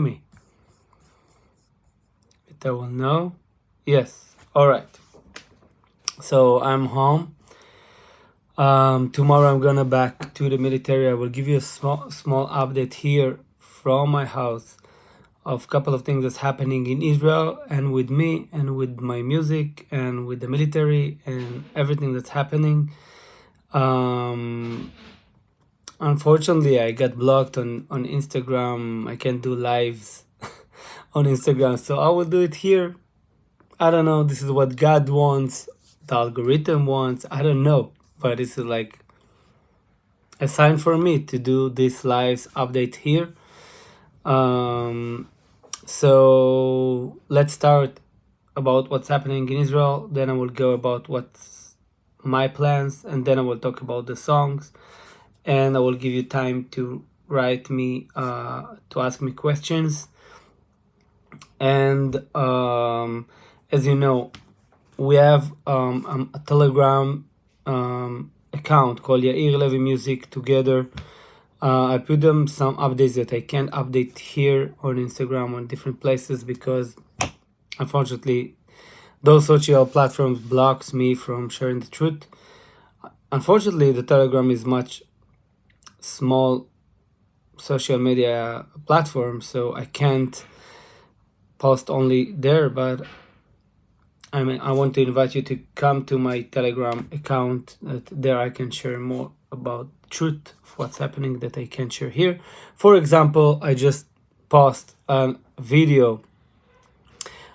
Me. I will know. Yes. All right. So I'm home. Tomorrow I'm gonna back to the military. I will give you a small update here from my house of a couple of things that's happening in Israel and with me and with my music and with the military and everything that's happening. Unfortunately, I got blocked on Instagram. I can't do lives on Instagram, so I will do it here. I don't know. This is what God wants. The algorithm wants. I don't know, but this is like a sign for me to do this live update here. So let's start about what's happening in Israel. Then I will go about what's my plans, and then I will talk about the songs, and I will give you time to write me to ask me questions. And as you know, we have a Telegram account called Yair Levi Music together. I put them some updates that I can't update here on Instagram on different places because unfortunately those social platforms blocks me from sharing the truth. Unfortunately, the Telegram is much small social media platform, so I can't post only there, but I want to invite you to come to my Telegram account. That there I can share more about truth of what's happening that I can't share here. For example, I just post a video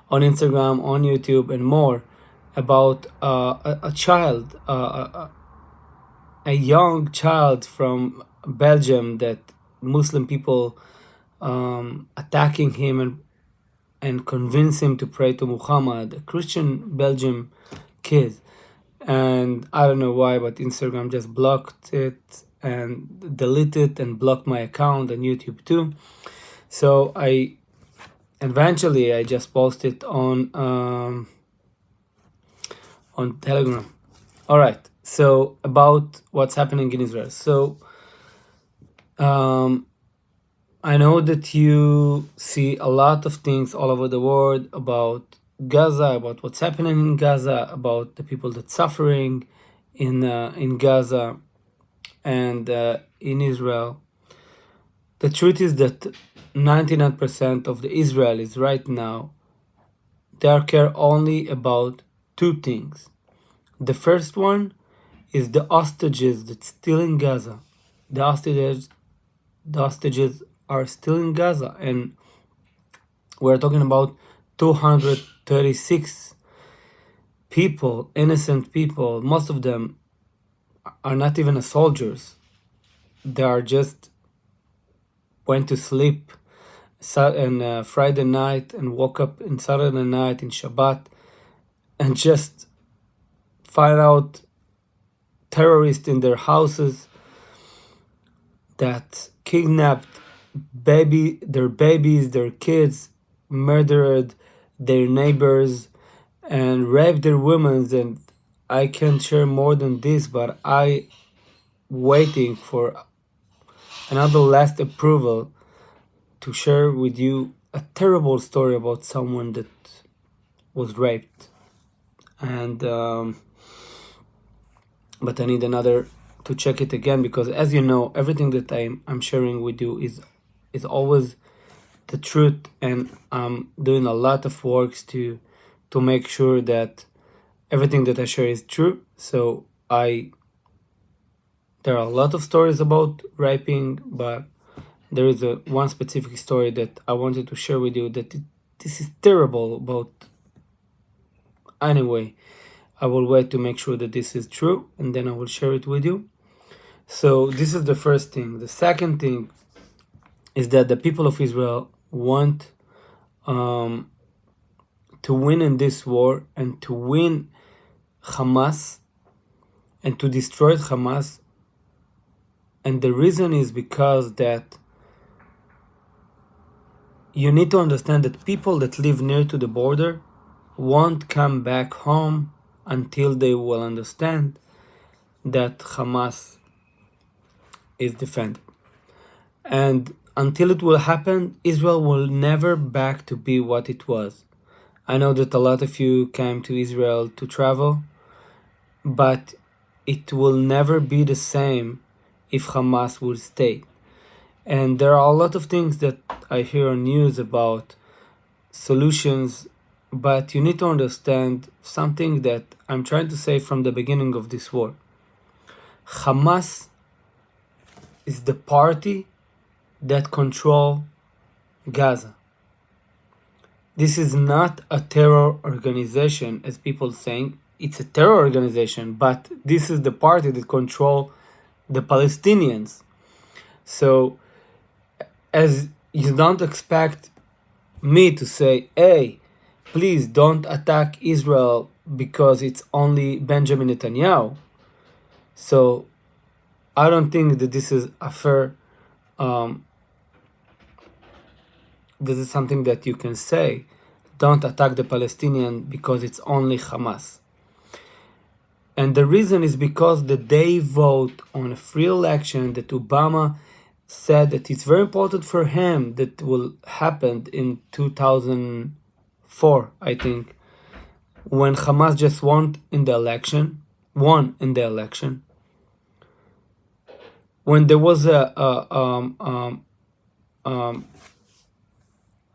on Instagram, on YouTube, and more about a child, a young child from Belgium that Muslim people attacking him and convince him to pray to Muhammad, a Christian Belgium kid. And I don't know why, but Instagram just blocked it and deleted and blocked my account and YouTube too. So I just posted on Telegram. All right. So about what's happening in Israel. So I know that you see a lot of things all over the world about Gaza, about what's happening in Gaza, about the people that's suffering in Gaza and in Israel. The truth is that 99% of the Israelis right now, they care only about two things. The first one is the hostages that's still in Gaza. The hostages are still in Gaza, and we're talking about 236 people, innocent people. Most of them are not even soldiers. They are just went to sleep on Friday night and woke up in Saturday night in Shabbat and just find out terrorists in their houses that kidnapped their babies, their kids, murdered their neighbors, and raped their women. And I can't share more than this, but I waiting for another last approval to share with you a terrible story about someone that was raped. And but I need another to check it again, because as you know, everything that I'm sharing with you is always the truth, and I'm doing a lot of works to make sure that everything that I share is true. So there are a lot of stories about raping, but there is one specific story that I wanted to share with you that this is terrible about. Anyway, I will wait to make sure that this is true, and then I will share it with you. So this is the first thing. The second thing is that the people of Israel want to win in this war and to win Hamas and to destroy Hamas. And the reason is because that you need to understand that people that live near to the border won't come back home until they will understand that Hamas is defended. And until it will happen, Israel will never back to be what it was. I know that a lot of you came to Israel to travel, but it will never be the same if Hamas will stay. And there are a lot of things that I hear on news about solutions, but you need to understand something that I'm trying to say from the beginning of this war. Hamas is the party that control Gaza. This is not a terror organization, as people saying. It's a terror organization, but this is the party that control the Palestinians. So, as you don't expect me to say, hey, please don't attack Israel because it's only Benjamin Netanyahu. So, I don't think that this is a fair, this is something that you can say. Don't attack the Palestinian because it's only Hamas. And the reason is because the day vote on a free election that Obama said that it's very important for him that will happen in 2004, I think, when Hamas just won in the election. When there was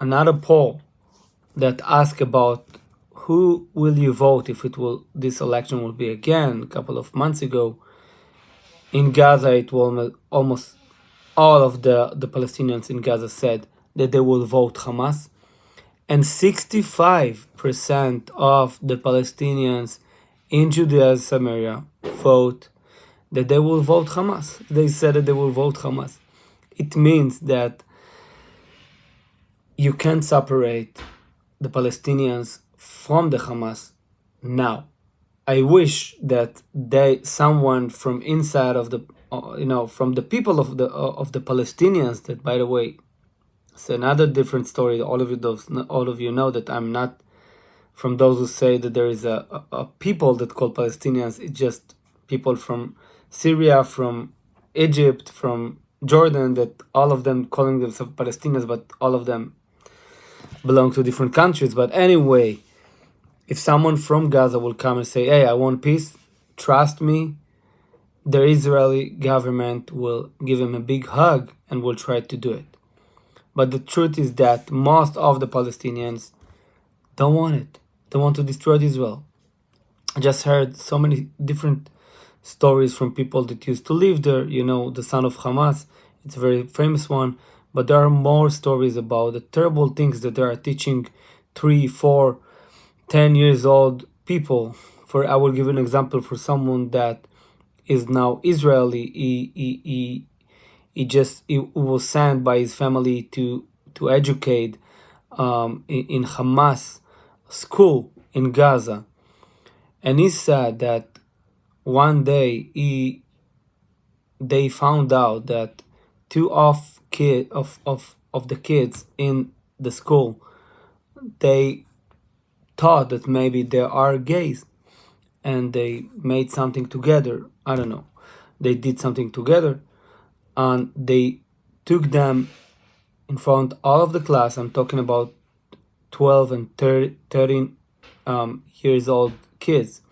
another poll that asked about who will you vote if this election will be again a couple of months ago, in Gaza it will almost all of the Palestinians in Gaza said that they will vote Hamas, and 65% of the Palestinians in Judea and Samaria vote that they will vote Hamas. They said that they will vote Hamas. It means that you can't separate the Palestinians from the Hamas now. I wish that someone from inside of the, from the people of the Palestinians, that, by the way, it's another different story. All of you know that I'm not from those who say that there is a people that call Palestinians. It's just people from Syria, from Egypt, from Jordan, that all of them calling themselves Palestinians, but all of them belong to different countries. But anyway, if someone from Gaza will come and say, hey, I want peace, trust me, the Israeli government will give him a big hug and will try to do it. But the truth is that most of the Palestinians don't want it. They want to destroy Israel. I just heard so many different stories from people that used to live there. The son of Hamas, it's a very famous one. But there are more stories about the terrible things that they are teaching 3, 4, 10 years old people. I will give an example for someone that is now Israeli. He was sent by his family to educate in Hamas school in Gaza, and he said that one day they found out that two of the kids in the school, they thought that maybe they are gays, and they made something together. I don't know. They did something together, and they took them in front all of the class. I'm talking about 12 and 13 years old kids.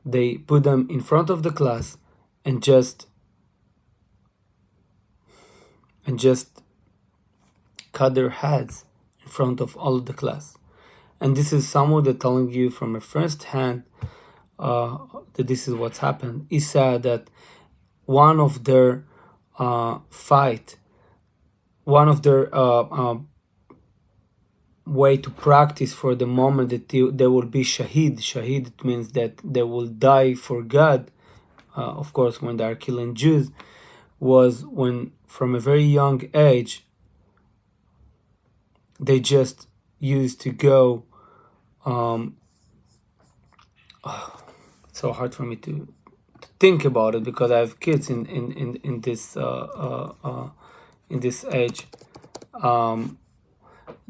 They put them in front of the class and just cut their heads in front of all of the class. And this is someone that telling you from a first hand that this is what's happened. He said that one of their way to practice for the moment that they will be shahid. Shahid, it means that they will die for God. Of course, when they are killing Jews, was when from a very young age they just used to go. It's so hard for me to think about it because I have kids in this age.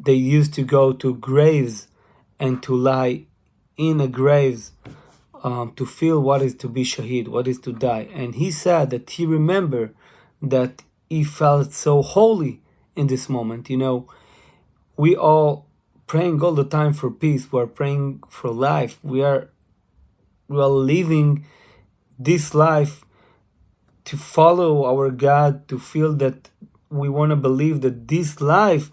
They used to go to graves and to lie in a graves to feel what is to be shahid, what is to die. And he said that he remembered that he felt so holy in this moment. We all praying all the time for peace. We're praying for life. We are living this life to follow our God, to feel that we want to believe that this life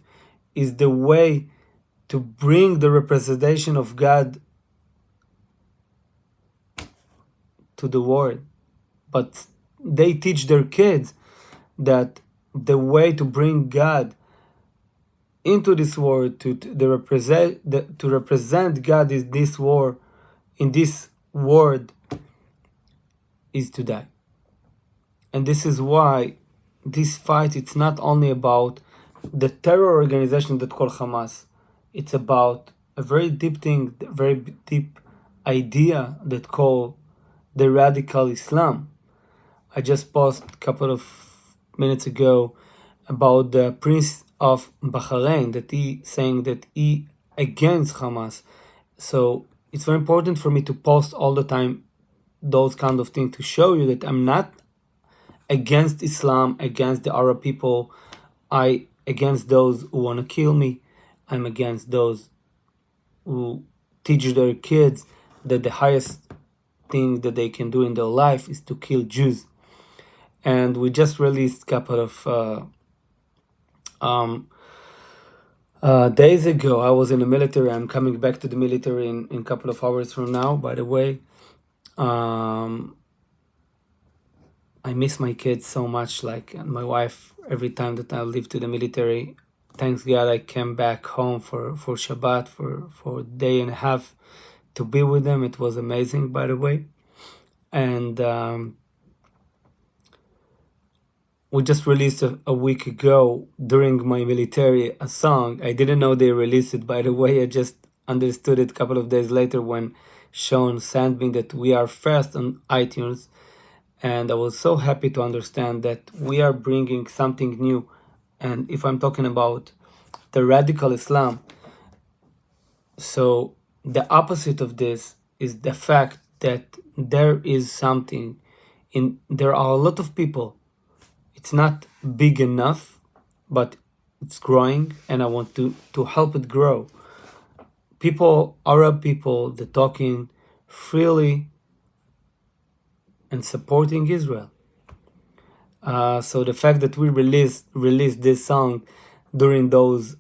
is the way to bring the representation of God to the world. But they teach their kids that the way to bring God into this world, to represent God in this world, is to die. And this is why this fight, it's not only about the terror organization that called Hamas. It's about a very deep thing, a very deep idea that called the radical Islam. I just posted a couple of minutes ago about the Prince of Bahrain, that he saying that he against Hamas. So it's very important for me to post all the time those kind of things to show you that I'm not against Islam, against the Arab people. I against those who want to kill me. I'm against those who teach their kids that the highest thing that they can do in their life is to kill Jews. And we just released a couple of days ago. I was in the military. I'm coming back to the military in a couple of hours from now, by the way. I miss my kids so much, like my wife. Every time that I leave to the military, thanks God I came back home for Shabbat, for a day and a half to be with them. It was amazing, by the way. And we just released a week ago during my military a song. I didn't know they released it, by the way. I just understood it a couple of days later when Sean sent me that we are first on iTunes. And I was so happy to understand that we are bringing something new. And if I'm talking about the radical Islam, so the opposite of this is the fact that there is something there are a lot of people. It's not big enough, but it's growing, and I want to help it grow. People, Arab people, they're talking freely and supporting Israel. So the fact that we released this song during those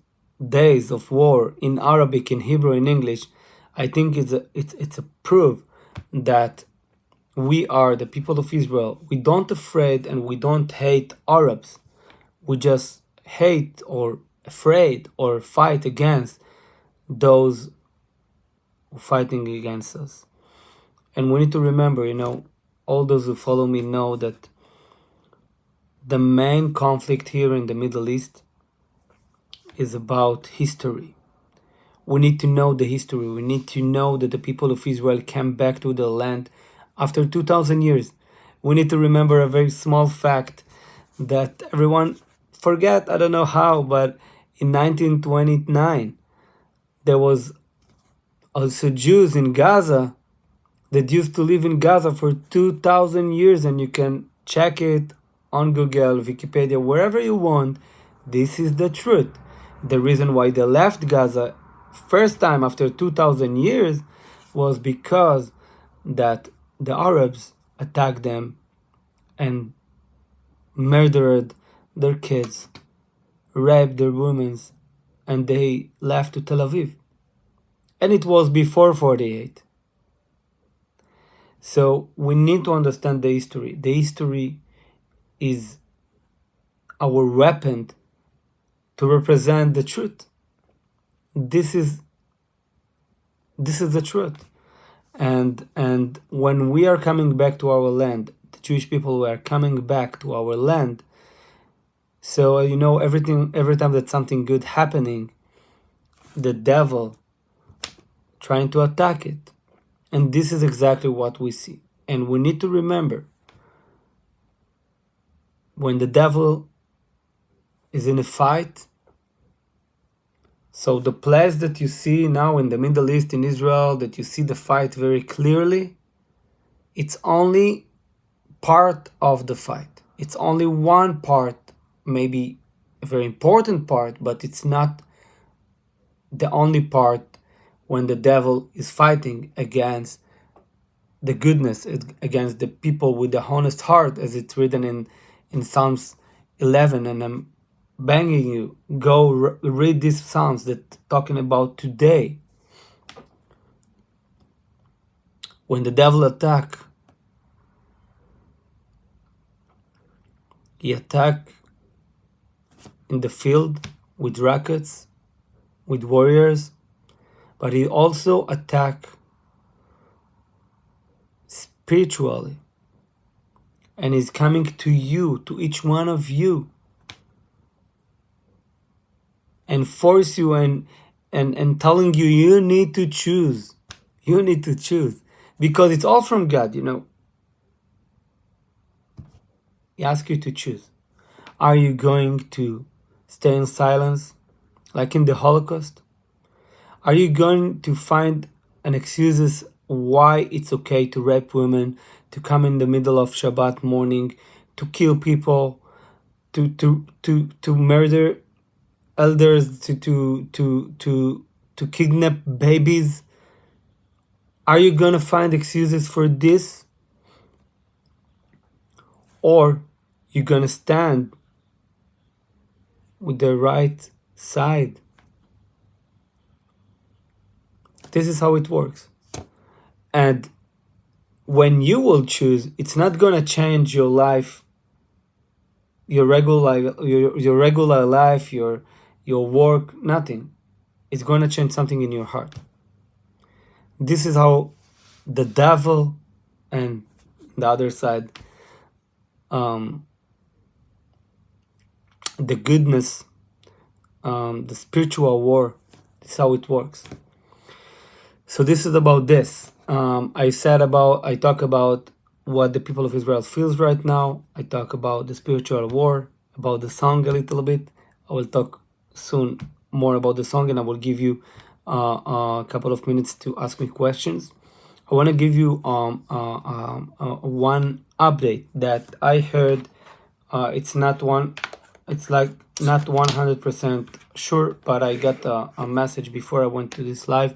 days of war in Arabic, in Hebrew, in English, I think it's a proof that we are the people of Israel. We don't afraid and we don't hate Arabs. We just hate or afraid or fight against those who fighting against us. And we need to remember, all those who follow me know that the main conflict here in the Middle East is about history. We need to know the history. We need to know that the people of Israel came back to their land after 2,000 years. We need to remember a very small fact that everyone forget, I don't know how, but in 1929, there was also Jews in Gaza that used to live in Gaza for 2,000 years, and you can check it on Google, Wikipedia, wherever you want. This is the truth. The reason why they left Gaza first time after 2,000 years was because that the Arabs attacked them and murdered their kids, raped their women, and they left to Tel Aviv. And it was before 48. So we need to understand the history. The history is our weapon to represent the truth. This is the truth. And when we are coming back to our land, the Jewish people were coming back to our land. So every time that something good happening, the devil trying to attack it. And this is exactly what we see. And we need to remember, when the devil is in a fight, so the place that you see now in the Middle East, in Israel, that you see the fight very clearly, it's only part of the fight. It's only one part, maybe a very important part, but it's not the only part when the devil is fighting against the goodness, against the people with the honest heart, as it's written in Psalms 11. And I'm begging you, go read these Psalms that talking about today. When the devil attack, he attack in the field with rockets, with warriors, but he also attack spiritually, and he's coming to you, to each one of you, and force you and telling you, you need to choose. You need to choose, because it's all from God. He asks you to choose. Are you going to stay in silence like in the Holocaust? Are you going to find an excuses why it's okay to rape women, to come in the middle of Shabbat morning, to kill people, to murder elders, to kidnap babies? Are you gonna find excuses for this? Or you're gonna stand with the right side? This is how it works. And when you will choose, it's not gonna change your life, your regular life, your work, nothing. It's gonna change something in your heart. This is how the devil and the other side, the goodness, the spiritual war, this is how it works. So this is about this. I talk about what the people of Israel feels right now. I talk about the spiritual war, about the song a little bit. I will talk soon more about the song, and I will give you a couple of minutes to ask me questions. I want to give you one update that I heard. It's like not 100% sure, but I got a message before I went to this live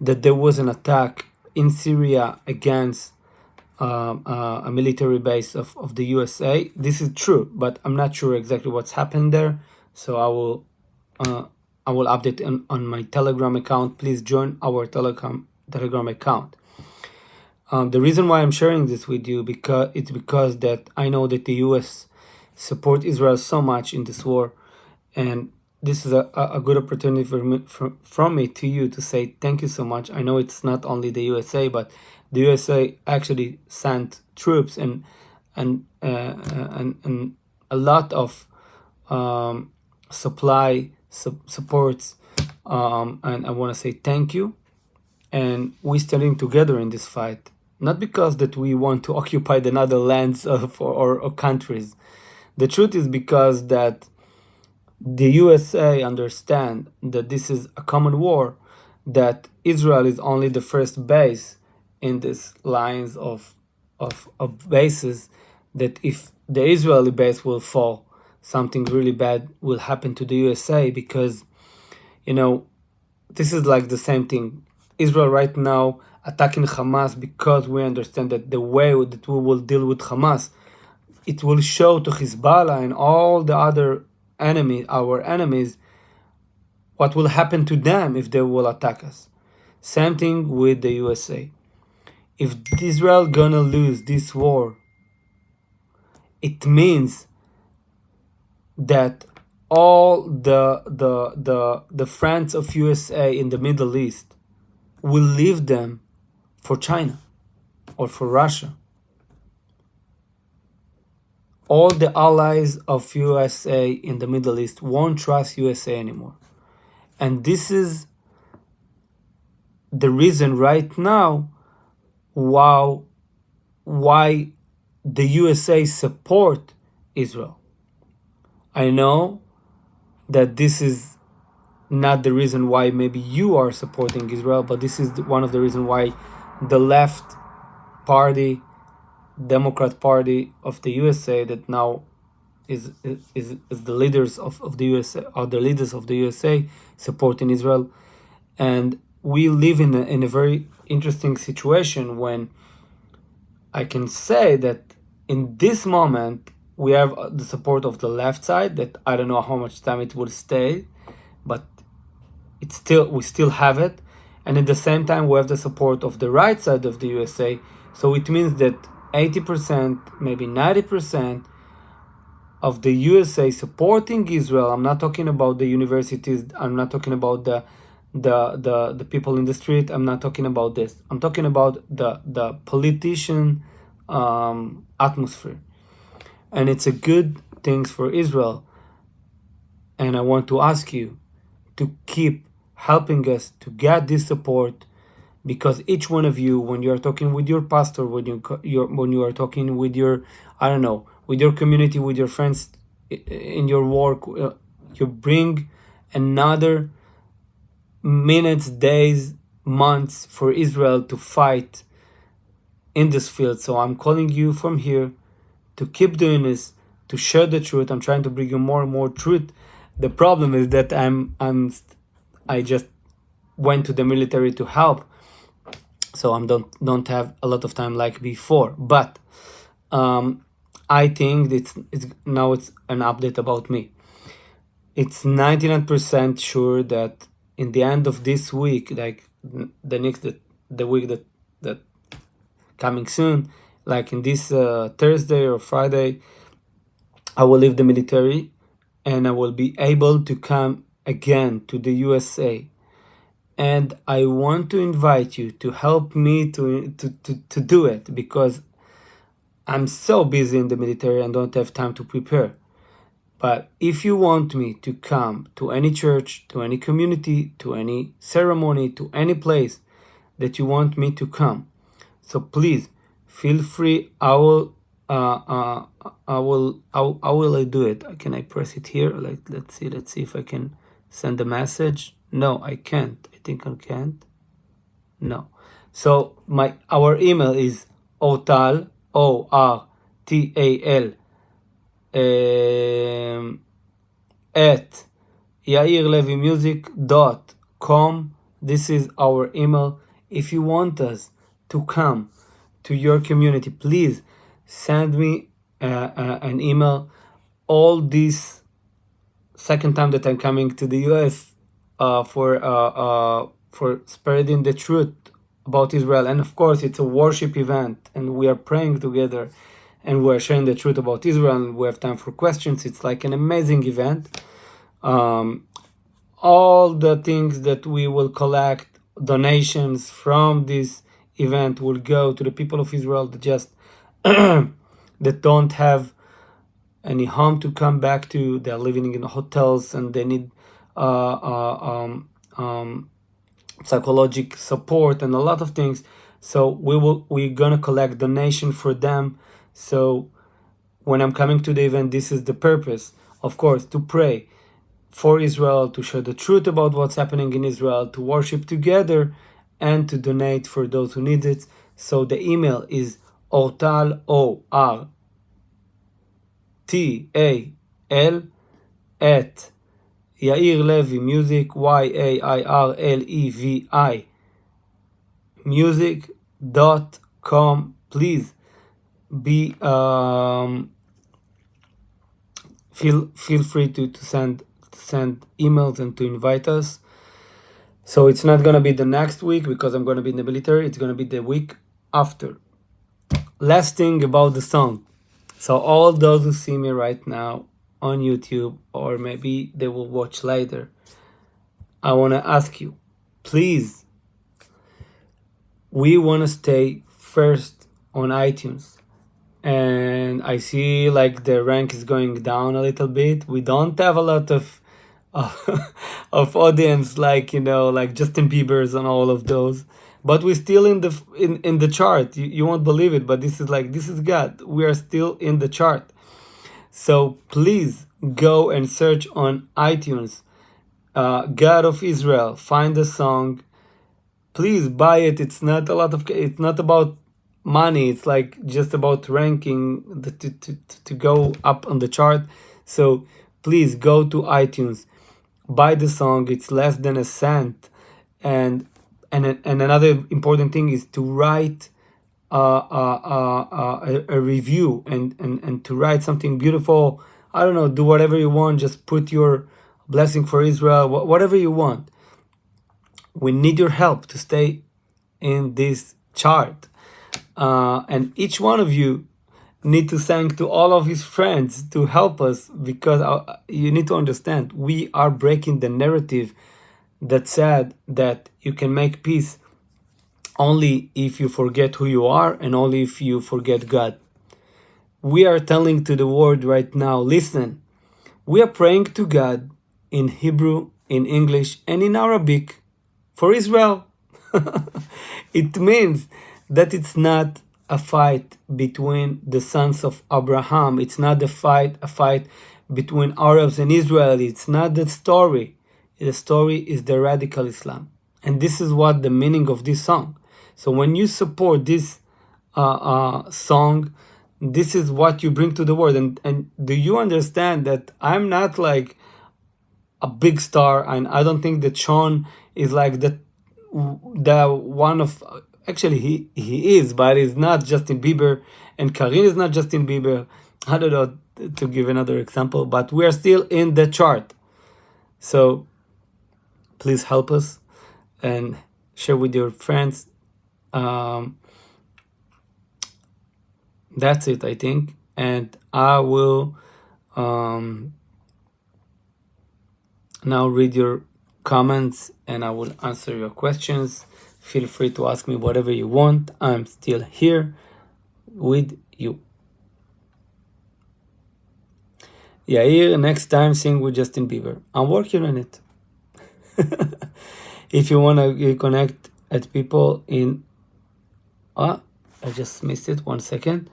that there was an attack in Syria against a military base of the USA. This is true, but I'm not sure exactly what's happened there. So I will update on my Telegram account. Please join our Telegram account. The reason why I'm sharing this with you because that I know that the US support Israel so much in this war, and this is a good opportunity from me to you to say thank you so much. I know it's not only the USA, but the USA actually sent troops and a lot of supports, and I want to say thank you. And we're standing together in this fight, not because that we want to occupy another lands or countries. The truth is because that the USA understand that this is a common war, that Israel is only the first base in this lines of bases, that if the Israeli base will fall, something really bad will happen to the USA, because this is like the same thing. Israel right now attacking Hamas, because we understand that the way that we will deal with Hamas, it will show to Hezbollah and all the other our enemies, what will happen to them if they will attack us. Same thing with the USA. If Israel gonna lose this war, it means that all the friends of USA in the Middle East will leave them for China or for Russia. All the allies of USA in the Middle East won't trust USA anymore. And this is the reason right now why the USA support Israel. I know that this is not the reason why maybe you are supporting Israel, but this is one of the reasons why the left party, Democrat Party of the USA, that now is the leaders of the USA, are the leaders of the USA supporting Israel. And we live in a very interesting situation when I can say that in this moment we have the support of the left side, that I don't know how much time it will stay, but we still have it. And at the same time we have the support of the right side of the USA. So it means that 80%, maybe 90% of the USA supporting Israel. I'm not talking about the universities, I'm not talking about the people in the street, I'm not talking about this. I'm talking about the politician atmosphere. And it's a good thing for Israel. And I want to ask you to keep helping us to get this support, because each one of you, when you are talking with your pastor, when you are talking with your, I don't know, with your community, with your friends in your work, you bring another minutes, days, months for Israel to fight in this field. So I'm calling you from here to keep doing this, to share the truth. I'm trying to bring you more and more truth. The problem is that I just went to the military to help, so I don't have a lot of time like before. But I think it's now it's an update about me. It's 99% sure that in the end of this week, like the week that coming soon, like in this Thursday or Friday, I will leave the military and I will be able to come again to the USA. And I want to invite you to help me to do it, because I'm so busy in the military and don't have time to prepare. But if you want me to come to any church, to any community, to any ceremony, to any place that you want me to come, so please feel free. How will I do it? Can I press it here? Like, let's see if I can send a message. No, I can't. I think I can't. No. So our email is ortal, ORTAL, at yairlevimusic.com. This is our email. If you want us to come to your community, please send me an email. All this second time that I'm coming to the US for spreading the truth about Israel. And of course it's a worship event and we are praying together and we're sharing the truth about Israel, and we have time for questions. It's like an amazing event. All the things that we will collect, donations from this event, will go to the people of Israel that just that don't have any home to come back to. They're living in hotels and they need psychological support and a lot of things. So we're gonna collect donation for them. So when I'm coming to the event, this is the purpose, of course, to pray for Israel, to share the truth about what's happening in Israel, to worship together, and to donate for those who need it. So the email is ortal, ORTAL, at Yair Levi Music, YAIRLEVI music.com. Please be feel free to send emails and to invite us. So it's not gonna be the next week because I'm gonna be in the military. It's gonna be the week after. Last thing about the song. So all those who see me right now on YouTube, or maybe they will watch later, I want to ask you, please, we want to stay first on iTunes. And I see like the rank is going down a little bit. We don't have a lot of of audience, like, you know, like Justin Bieber's and all of those, but we're still in the chart. You won't believe it, but this is God. We are still in the chart. So please go and search on iTunes, God of Israel. Find the song. Please buy it. It's not about money. It's like just about ranking to go up on the chart. So please go to iTunes, buy the song. It's less than a cent. And another important thing is to write a review and to write something beautiful. I don't know, do whatever you want. Just put your blessing for Israel, whatever you want. We need your help to stay in this chart. And each one of you need to thank to all of his friends to help us, because you need to understand, we are breaking the narrative that said that you can make peace only if you forget who you are and only if you forget God. We are telling to the world right now, listen, we are praying to God in Hebrew, in English, and in Arabic for Israel. It means that it's not a fight between the sons of Abraham. It's not a fight between Arabs and Israel. It's not that story. The story is the radical Islam. And this is what the meaning of this song. So when you support this song, this is what you bring to the world. And do you understand that I'm not like a big star, and I don't think that Sean is like the one of, actually he is, but he's not Justin Bieber, and Karin is not Justin Bieber. I don't know, to give another example, but we are still in the chart. So please help us and share with your friends. That's it, I think. And I will now read your comments and I will answer your questions. Feel free to ask me whatever you want. I'm still here with you. Yair, next time sing with Justin Bieber. I'm working on it. If you want to connect at people in... I just missed it. 1 second.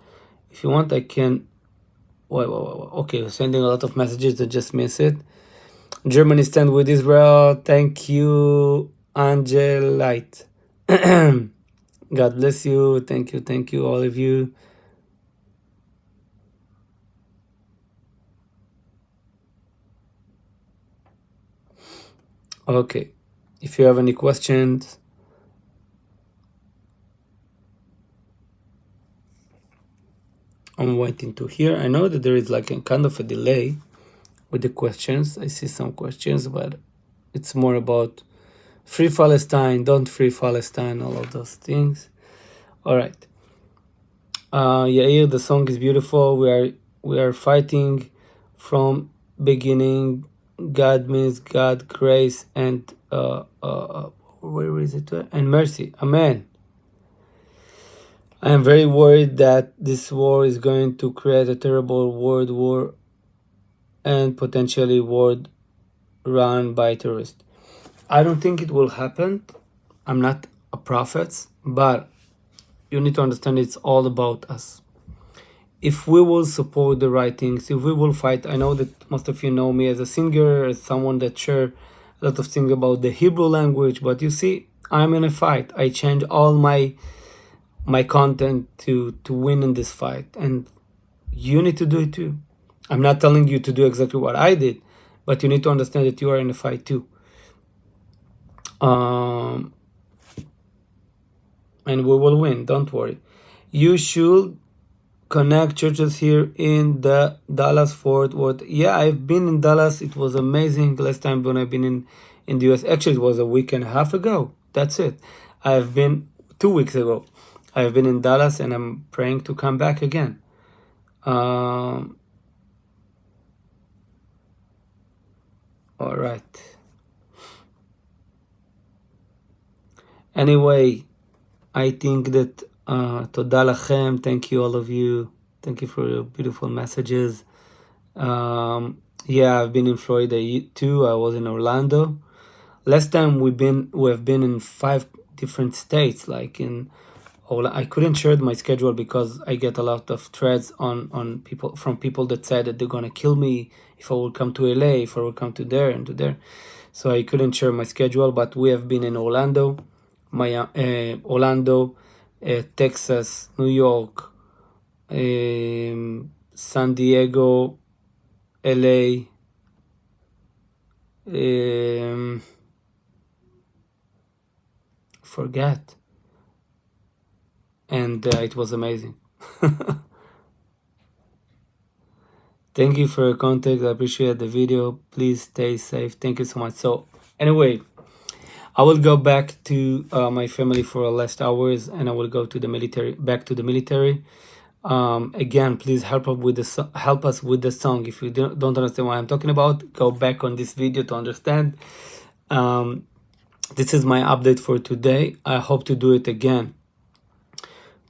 If you want, I can... Wait. Okay, we're sending a lot of messages. I just missed it. Germany stand with Israel. Thank you, Angelite. God bless you. Thank you, all of you. Okay, if you have any questions, I'm waiting to hear. I know that there is like a kind of a delay with the questions. I see some questions, but it's more about free Palestine, don't free Palestine, all of those things. All right. Yair, the song is beautiful. We are fighting from beginning. God means God, grace, and where is it? And mercy. Amen. I am very worried that this war is going to create a terrible world war and potentially world run by terrorists. I don't think it will happen. I'm not a prophet, but you need to understand it's all about us. If we will support the right things, if we will fight, I know that most of you know me as a singer, as someone that share a lot of things about the Hebrew language, but you see, I'm in a fight. I change all my content to win in this fight, and you need to do it too. I'm not telling you to do exactly what I did, but you need to understand that you are in a fight too. And we will win, don't worry. You should connect churches here in the Dallas Fort Worth. Yeah, I've been in Dallas. It was amazing. Last time when I've been in the US, actually it was a week and a half ago. That's it. I've been 2 weeks ago. I've been in Dallas and I'm praying to come back again. All right. Anyway, I think that Toda lachem. Thank you, all of you. Thank you for your beautiful messages. Yeah, I've been in Florida too. I was in Orlando. Last time we have been in 5 different states. Like in I couldn't share my schedule because I get a lot of threads on people that said that they're gonna kill me if I will come to LA, if I will come to there and to there. So I couldn't share my schedule, but we have been in Orlando, Texas, New York, San Diego, LA, forget, and it was amazing. Thank you for your contact. I appreciate the video. Please stay safe. Thank you so much. So anyway, I will go back to my family for the last hours, and I will go to the military, back to the military. Again, please help us with the song. If you don't understand what I'm talking about, go back on this video to understand. This is my update for today. I hope to do it again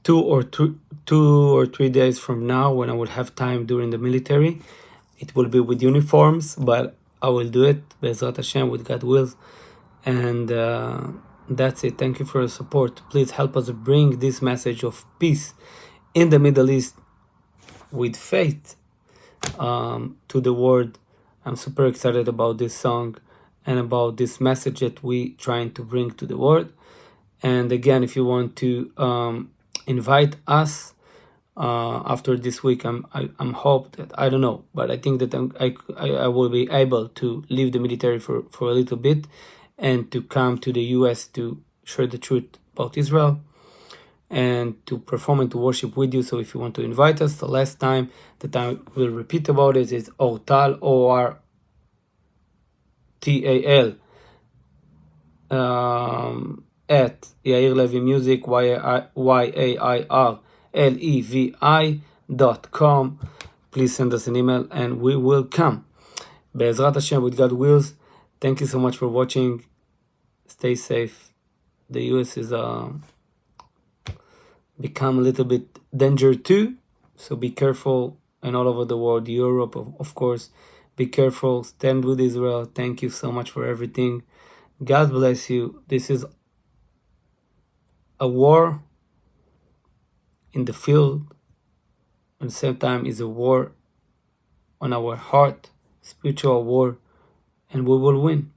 2 or 3 days from now, when I will have time during the military. It will be with uniforms, but I will do it Be'ezrat Hashem, with God wills. And that's it. Thank you for your support. Please help us bring this message of peace in the Middle East with faith to the world. I'm super excited about this song and about this message that we trying to bring to the world. And again, if you want to invite us after this week, I'm hope that, I don't know, but I think that I will be able to leave the military for a little bit and to come to the US to share the truth about Israel and to perform and to worship with you. So if you want to invite us, the last time that I will repeat about it is Ortal, ORTAL, at Yair Levi Music, YAIRLEVI.com. Please send us an email and we will come. Be'ezrat Hashem, with God wills. Thank you so much for watching. Stay safe. The US is become a little bit danger too, so be careful. And all over the world, Europe, of course, be careful. Stand with Israel. Thank you so much for everything. God bless you. This is a war in the field, at the same time is a war on our heart, spiritual war, and we will win.